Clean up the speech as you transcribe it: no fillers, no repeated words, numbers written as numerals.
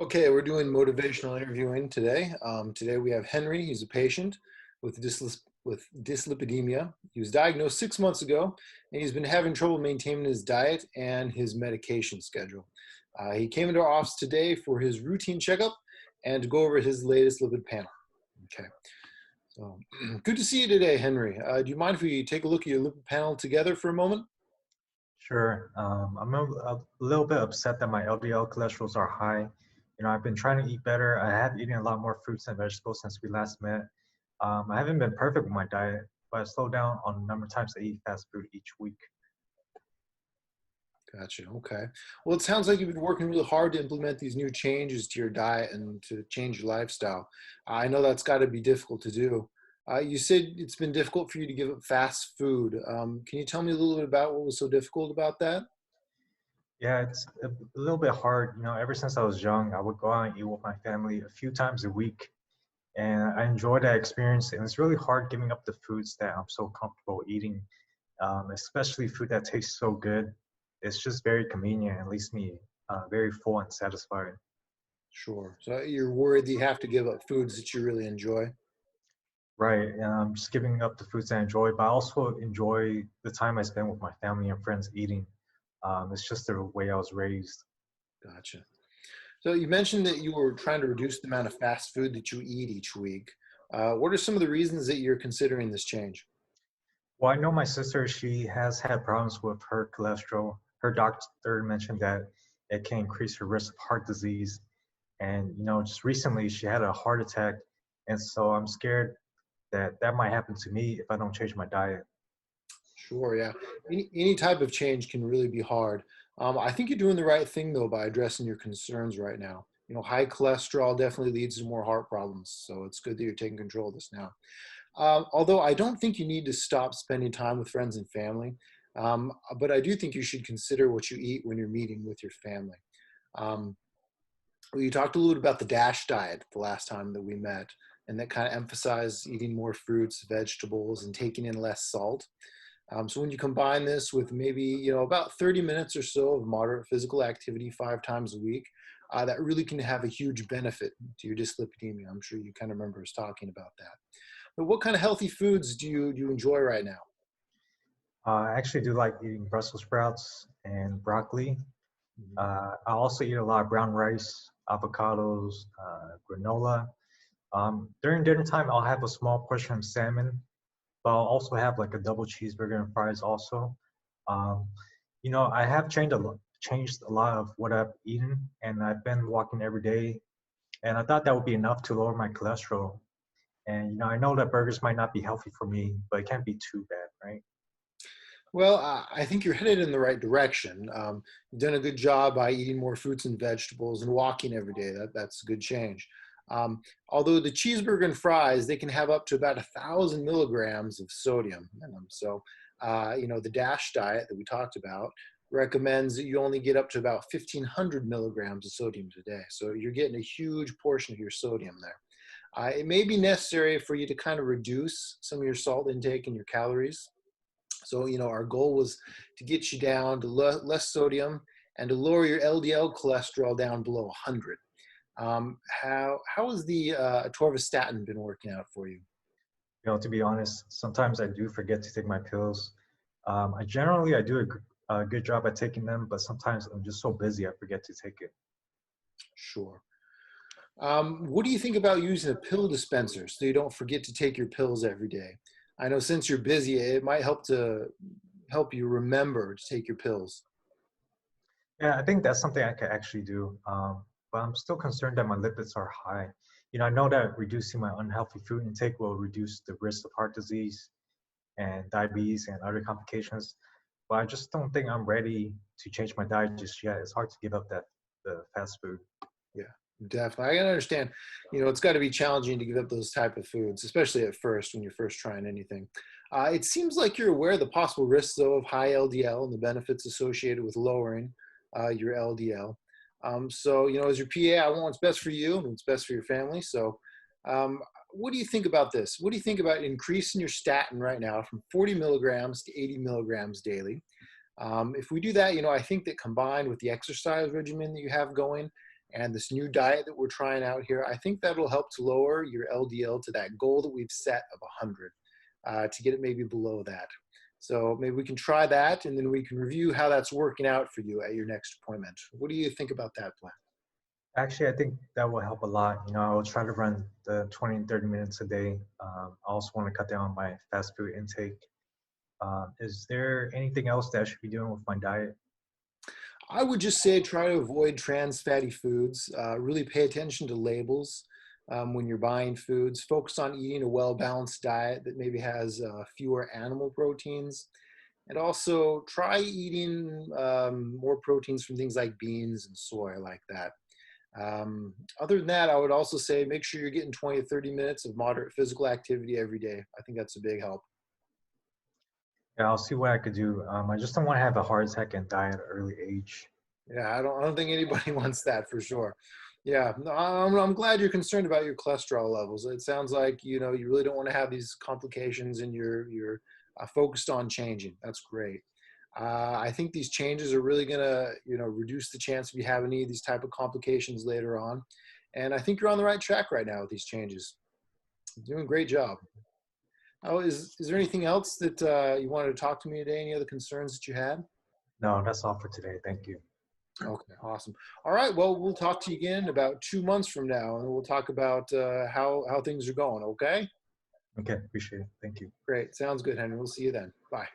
Okay, we're doing motivational interviewing today. Today we have Henry. He's a patient with dyslipidemia. He was diagnosed 6 months ago, and he's been having trouble maintaining his diet and his medication schedule. He came into our office today for his routine checkup and to go over his latest lipid panel. Okay, so good to see you today, Henry. Do you mind if we take a look at your lipid panel together for a moment? Sure. I'm a little bit upset that my LDL cholesterols are high. I've been trying to eat better. I have eaten a lot more fruits and vegetables since we last met. I haven't been perfect with my diet, but I slowed down on the number of times I eat fast food each week. Gotcha. Okay. Well, it sounds like you've been working really hard to implement these new changes to your diet and to change your lifestyle. I know that's got to be difficult to do. You said it's been difficult for you to give up fast food. Can you tell me a little bit about what was so difficult about that? Yeah, it's a little bit hard. Ever since I was young, I would go out and eat with my family a few times a week, and I enjoyed that experience. And it's really hard giving up the foods that I'm so comfortable eating, especially food that tastes so good. It's just very convenient and leaves me very full and satisfied. Sure. So you're worried that you have to give up foods that you really enjoy? Right. And I'm just giving up the foods I enjoy, but I also enjoy the time I spend with my family and friends eating. It's just the way I was raised. Gotcha. So you mentioned that you were trying to reduce the amount of fast food that you eat each week. What are some of the reasons that you're considering this change? Well, I know my sister, she has had problems with her cholesterol. Her doctor mentioned that it can increase her risk of heart disease. And, just recently she had a heart attack. And so I'm scared that that might happen to me if I don't change my diet. Sure, yeah. Any type of change can really be hard. I think you're doing the right thing though by addressing your concerns right now. High cholesterol definitely leads to more heart problems, so it's good that you're taking control of this now. Although I don't think you need to stop spending time with friends and family, but I do think you should consider what you eat when you're meeting with your family. Um, we talked a little bit about the DASH diet the last time that we met, and that kind of emphasized eating more fruits, vegetables, and taking in less salt. So when you combine this with maybe about 30 minutes or so of moderate physical activity 5 times a week, that really can have a huge benefit to your dyslipidemia. I'm sure you kind of remember us talking about that. But what kind of healthy foods do you enjoy right now? I actually do like eating Brussels sprouts and broccoli. Mhm. I also eat a lot of brown rice, avocados, granola. During dinner time, I'll have a small portion of salmon, but I'll also have like a double cheeseburger and fries also. Um, I have changed a lot of what I've eaten, and I've been walking every day, and I thought that would be enough to lower my cholesterol. And I know that burgers might not be healthy for me, but it can't be too bad, right? Well, I think you're headed in the right direction. You've done a good job by eating more fruits and vegetables and walking every day. That's a good change. Although the cheeseburger and fries, they can have up to about 1,000 milligrams of sodium in them. So, the DASH diet that we talked about recommends that you only get up to about 1,500 milligrams of sodium today. So you're getting a huge portion of your sodium there. It may be necessary for you to kind of reduce some of your salt intake and your calories. So, our goal was to get you down to less sodium and to lower your LDL cholesterol down below 100. How has the atorvastatin been working out for you? To be honest, sometimes I do forget to take my pills. I do a good job at taking them, but sometimes I'm just so busy I forget to take it. Sure. What do you think about using a pill dispenser so you don't forget to take your pills every day? I know since you're busy, it might help you remember to take your pills. Yeah, I think that's something I could actually do. But I'm still concerned that my lipids are high. I know that reducing my unhealthy food intake will reduce the risk of heart disease and diabetes and other complications. But I just don't think I'm ready to change my diet just yet. It's hard to give up the fast food. Yeah, definitely. I can understand. It's got to be challenging to give up those type of foods, especially at first when you're first trying anything. It seems like you're aware of the possible risks, though, of high LDL and the benefits associated with lowering your LDL. So, as your PA, I want what's best for you and what's best for your family. So, what do you think about this? What do you think about increasing your statin right now from 40 milligrams to 80 milligrams daily? If we do that, I think that combined with the exercise regimen that you have going, and this new diet that we're trying out here, I think that'll help to lower your LDL to that goal that we've set of 100, to get it maybe below that. So maybe we can try that, and then we can review how that's working out for you at your next appointment. What do you think about that plan? Actually, I think that will help a lot. I will try to run the 20 and 30 minutes a day. I also want to cut down on my fast food intake. Is there anything else that I should be doing with my diet? I would just say try to avoid trans fatty foods. Really pay attention to labels when you're buying foods. Focus on eating a well balanced diet that maybe has fewer animal proteins. And also try eating more proteins from things like beans and soy, like that. Other than that, I would also say make sure you're getting 20 to 30 minutes of moderate physical activity every day. I think that's a big help. Yeah, I'll see what I could do. I just don't want to have a heart attack and die at an early age. Yeah, I don't think anybody wants that for sure. Yeah, no, I'm glad you're concerned about your cholesterol levels. It sounds like you really don't want to have these complications, and you're focused on changing. That's great. I think these changes are really gonna reduce the chance of you having any of these type of complications later on. And I think you're on the right track right now with these changes. You're doing a great job. Oh, is there anything else that you wanted to talk to me today? Any other concerns that you had? No, that's all for today. Thank you. Okay, awesome. All right, well, we'll talk to you again about 2 months from now, and we'll talk about how things are going. Okay, Okay, appreciate it. Thank you. great. Sounds good, Henry. We'll see you then. Bye.